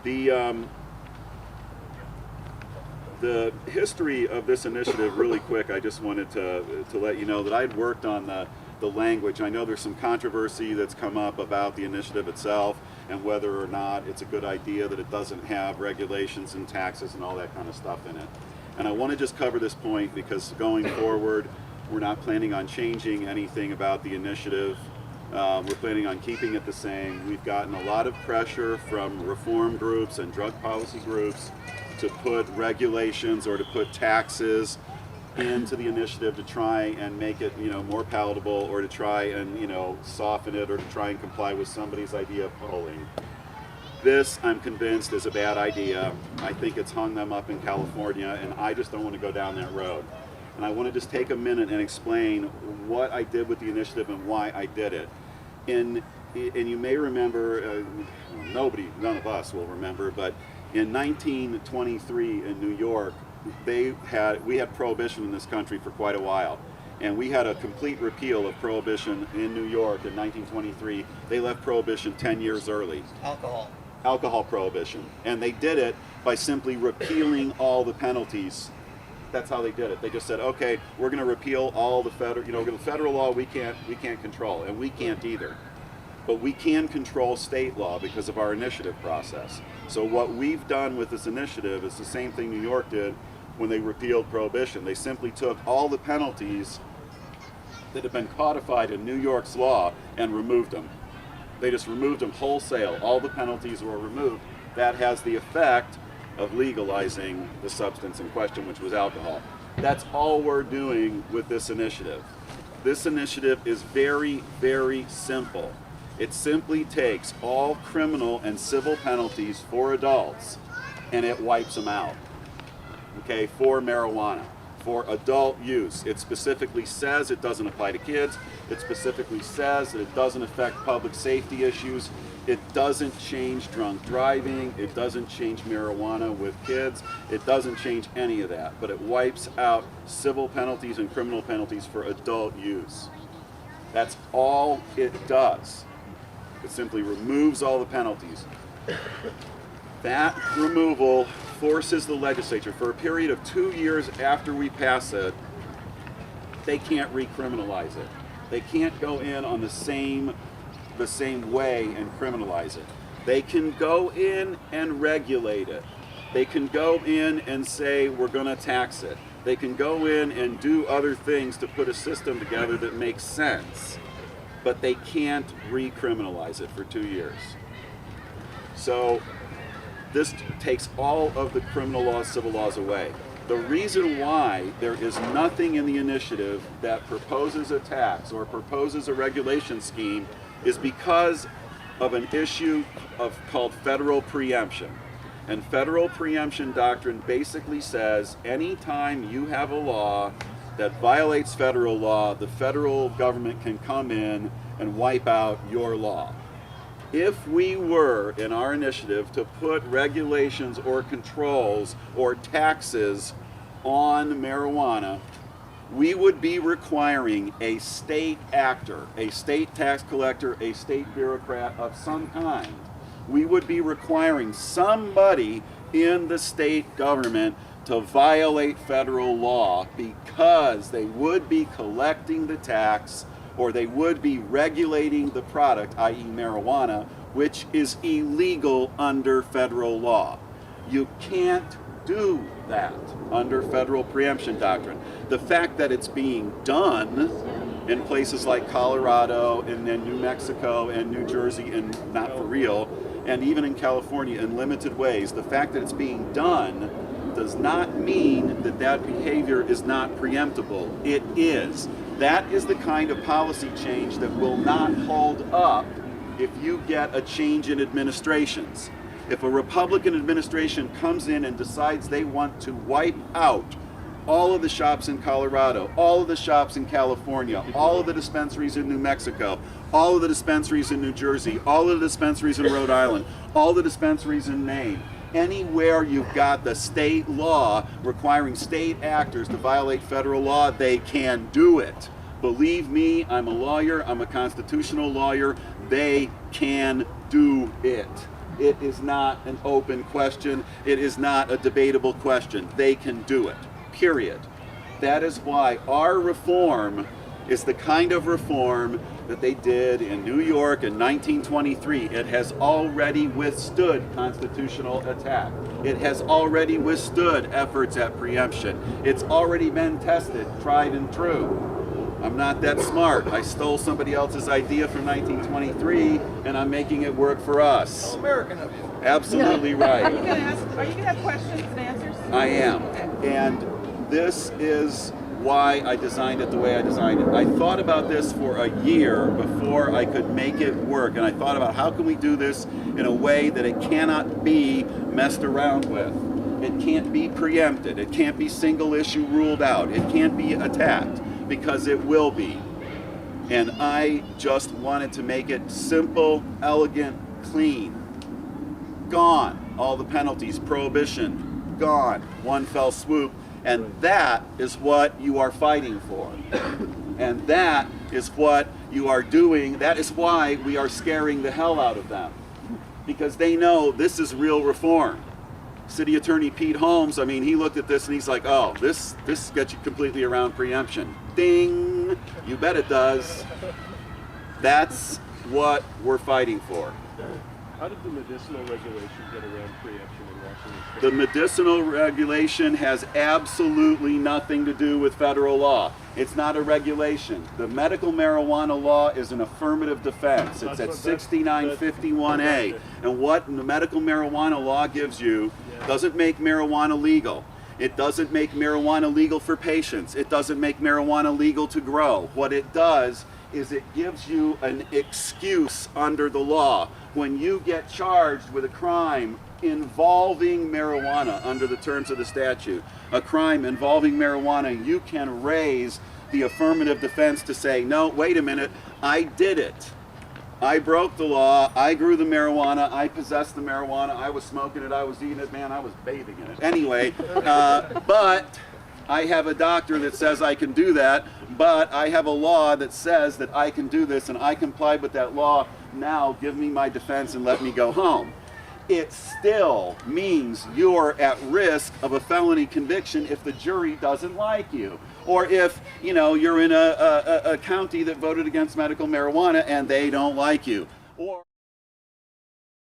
The history of this initiative, really quick, I just wanted to let you know that I'd worked on the language. I know there's some controversy that's come up about the initiative itself and whether or not it's a good idea that it doesn't have regulations and taxes and all that kind of stuff in it. And I want to just cover this point because going forward, we're not planning on changing anything about the initiative. We're planning on keeping it the same. We've gotten a lot of pressure from reform groups and drug policy groups to put regulations or to put taxes into the initiative to try and make it, more palatable, or to try and, soften it, or to try and comply with somebody's idea of polling. This, I'm convinced, is a bad idea. I think it's hung them up in California, and I just don't want to go down that road. And I want to just take a minute and explain what I did with the initiative and why I did it. And you may remember, none of us will remember, but in 1923 in New York, we had prohibition in this country for quite a while. And we had a complete repeal of prohibition in New York in 1923. They left prohibition 10 years early. Alcohol prohibition. And they did it by simply repealing all the penalties. That's how they did it. They just said, okay, we're going to repeal all the federal law we can't control, and we can't either. But we can control state law because of our initiative process. So what we've done with this initiative is the same thing New York did when they repealed prohibition. They simply took all the penalties that have been codified in New York's law and removed them. They just removed them wholesale. All the penalties were removed. That has the effect of legalizing the substance in question, which was alcohol. That's all we're doing with this initiative. This initiative is very, very simple. It simply takes all criminal and civil penalties for adults and it wipes them out, okay, for marijuana, for adult use. It specifically says it doesn't apply to kids. It specifically says that it doesn't affect public safety issues. It doesn't change drunk driving. It doesn't change marijuana with kids. It doesn't change any of that, but it wipes out civil penalties and criminal penalties for adult use. That's all it does. It simply removes all the penalties. That removal forces the legislature, for a period of 2 years after we pass it, they can't recriminalize it. They can't go in on the same way and criminalize it. They can go in and regulate it. They can go in and say we're going to tax it. They can go in and do other things to put a system together that makes sense. But they can't recriminalize it for 2 years. So this takes all of the criminal laws, civil laws away. The reason why there is nothing in the initiative that proposes a tax or proposes a regulation scheme is because of an issue called federal preemption. And federal preemption doctrine basically says anytime you have a law that violates federal law, the federal government can come in and wipe out your law. If we were, in our initiative, to put regulations or controls or taxes on marijuana, we would be requiring a state actor, a state tax collector, a state bureaucrat of some kind. We would be requiring somebody in the state government to violate federal law because they would be collecting the tax or they would be regulating the product, i.e. marijuana, which is illegal under federal law. You can't do that under federal preemption doctrine. The fact that it's being done in places like Colorado and then New Mexico and New Jersey and not for real, and even in California in limited ways, the fact that it's being done does not mean that that behavior is not preemptible. It is. That is the kind of policy change that will not hold up if you get a change in administrations. If a Republican administration comes in and decides they want to wipe out all of the shops in Colorado, all of the shops in California, all of the dispensaries in New Mexico, all of the dispensaries in New Jersey, all of the dispensaries in Rhode Island, all the dispensaries in Maine, anywhere you've got the state law requiring state actors to violate federal law, they can do it. Believe me, I'm a lawyer, I'm a constitutional lawyer, they can do it. It is not an open question. It is not a debatable question. They can do it, period. That is why our reform is the kind of reform that they did in New York in 1923. It has already withstood constitutional attack. It has already withstood efforts at preemption. It's already been tested, tried and true. I'm not that smart. I stole somebody else's idea from 1923 and I'm making it work for us. How American of you. Absolutely right. Are you going to have questions and answers? I am. And this is why I designed it the way I designed it. I thought about this for a year before I could make it work, and I thought about how can we do this in a way that it cannot be messed around with. It can't be preempted. It can't be single issue ruled out. It can't be attacked, because it will be. And I just wanted to make it simple, elegant, clean. Gone. All the penalties, prohibition, gone. One fell swoop. And that is what you are fighting for. And that is what you are doing. That is why we are scaring the hell out of them. Because they know this is real reform. City Attorney Pete Holmes, I mean, he looked at this and he's like, oh, this gets you completely around preemption. Ding! You bet it does. That's what we're fighting for. How did the medicinal regulation get around preemption in Washington State? The medicinal regulation has absolutely nothing to do with federal law. It's not a regulation. The medical marijuana law is an affirmative defense. It's at 6951A. And what the medical marijuana law gives you doesn't make marijuana legal. It doesn't make marijuana legal for patients. It doesn't make marijuana legal to grow. What it does is it gives you an excuse under the law. When you get charged with a crime involving marijuana under the terms of the statute, a crime involving marijuana, you can raise the affirmative defense to say, no, wait a minute, I did it. I broke the law, I grew the marijuana, I possessed the marijuana, I was smoking it, I was eating it, man, I was bathing in it. Anyway, but I have a doctor that says I can do that, but I have a law that says that I can do this and I complied with that law. Now give me my defense and let me go home. It still means you're at risk of a felony conviction if the jury doesn't like you. Or if, you know, you're in a county that voted against medical marijuana and they don't like you. Or